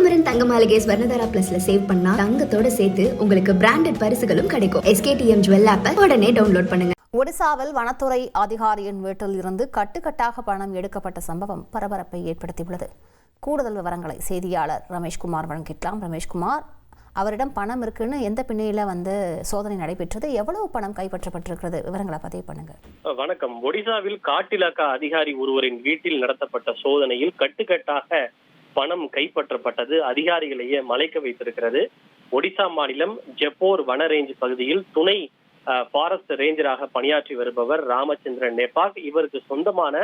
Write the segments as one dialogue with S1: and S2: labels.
S1: ஸ்ரீகுமரன் தங்க மாளிகை ஸ்வர்ணதாரா பிளஸ்ல சேவ் பண்ணா தங்கத்தோட சேர்த்து உங்களுக்கு பிராண்டட் பரிசுகளும் கிடைக்கும். SKTM ஜுவல் ஆப்பை உடனே டவுன்லோட் பண்ணுங்க.
S2: ஒடிசாவில் வனத்துறை அதிகாரியின் வீட்டில் இருந்து கட்டுக்கட்டாக பணம் எடுக்கப்பட்ட சம்பவம் பரபரப்பை ஏற்படுத்தியுள்ளது. கூடுதல் விவரங்களை செய்தியாளர் ரமேஷ்குமார் வழங்கிக்கலாம். ரமேஷ்குமார், அவரிடம் பணம் இருக்குன்னு எந்த பின்னணியில சோதனை நடைபெற்றது, எவ்வளவு பணம் கைப்பற்றப்பட்டிருக்கிறது, விவரங்களை பதிவு பண்ணுங்க.
S3: வணக்கம். ஒடிசாவில் காட்டிலாக்கா அதிகாரி ஒருவரின் வீட்டில் நடத்தப்பட்ட சோதனையில் கட்டுக்கட்டாக பணம் கைப்பற்றப்பட்டது அதிகாரிகளையே மலைக்க வைத்திருக்கிறது. ஒடிசா மாநிலம் ஜெப்போர் வன ரேஞ்ச் பகுதியில் துணை ஃபாரஸ்ட் ரேஞ்சராக பணியாற்றி வருபவர் ராமச்சந்திரன் நேபாக். இவருக்கு சொந்தமான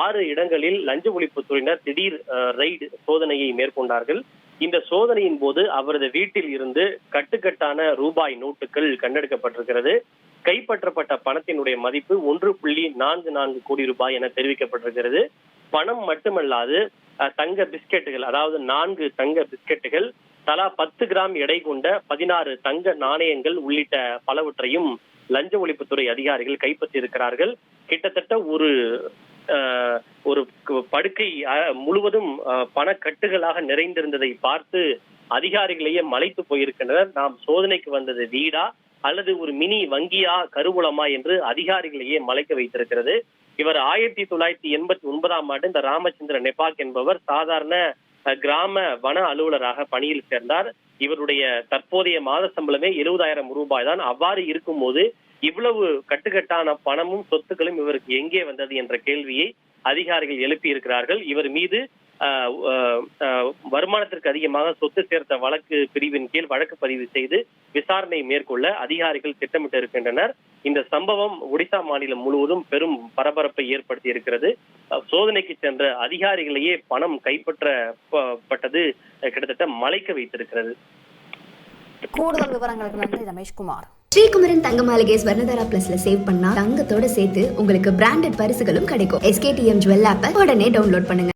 S3: 6 இடங்களில் லஞ்ச ஒழிப்புத்துறையினர் திடீர் ரெய்டு சோதனையை மேற்கொண்டார்கள். இந்த சோதனையின் போது அவரது வீட்டில் இருந்து கட்டுக்கட்டான ரூபாய் நோட்டுகள் கண்டெடுக்கப்பட்டிருக்கிறது. கைப்பற்றப்பட்ட பணத்தினுடைய மதிப்பு 1.44 கோடி ரூபாய் என தெரிவிக்கப்பட்டிருக்கிறது. பணம் மட்டுமல்லாது தங்க பிஸ்கெட்டுகள், அதாவது 4 தங்க பிஸ்கெட்டுகள், தலா 10 கிராம் எடை கொண்ட 16 தங்க நாணயங்கள் உள்ளிட்ட பலவற்றையும் லஞ்ச ஒழிப்புத்துறை அதிகாரிகள் கைப்பற்றியிருக்கிறார்கள். கிட்டத்தட்ட ஒரு படுக்கை முழுவதும் பணக்கட்டுகளாக நிறைந்திருந்ததை பார்த்து அதிகாரிகளையே மலைத்து போயிருக்கின்றனர். நாம் சோதனைக்கு வந்தது வீடா அல்லது ஒரு மினி வங்கியா, கருவூலமா என்று அதிகாரிகளையே மலைக்க வைத்திருக்கிறது. இவர் 1989 இந்த ராமச்சந்திர நேபாக் என்பவர் சாதாரண கிராம வன அலுவலராக பணியில் சேர்ந்தார். இவருடைய தற்போதைய மாத சம்பளமே 70,000 ரூபாய் தான். அவ்வாறு இருக்கும்போது இவ்வளவு கட்டுக்கட்டான பணமும் சொத்துக்களும் இவருக்கு எங்கே வந்தது என்ற கேள்வியை அதிகாரிகள் எழுப்பி இருக்கிறார்கள். இவர் மீது வருமானத்திற்கு அதிகமாக சொத்து சேர்த்த வழக்கு பிரிவின் கீழ் வழக்கு பதிவு செய்து விசாரணை மேற்கொள்ள அதிகாரிகள் திட்டமிட்டு இருக்கின்றனர். இந்த சம்பவம் ஒடிசா மாநிலம் முழுவதும் பெரும் பரபரப்பை ஏற்படுத்தி இருக்கிறது. சோதனைக்கு சென்ற அதிகாரிகளையே பணம் கைப்பற்றப்பட்டது கிட்டத்தட்ட மலைக்க வைத்திருக்கிறது.
S2: கூடுதல் விவரங்களுக்கு நன்றி ரமேஷ்குமார்.
S1: ஸ்ரீகுமரன் தங்க மாளிகை ஸ்வர்ணதாரா பிளஸ்ல சேவ் பண்ணா தங்கத்தோட சேர்த்து உங்களுக்கு பிராண்டட் பரிசுகளும் கிடைக்கும். SKTM ஜுவல் ஆப்பை உடனே டவுன்லோட் பண்ணுங்க.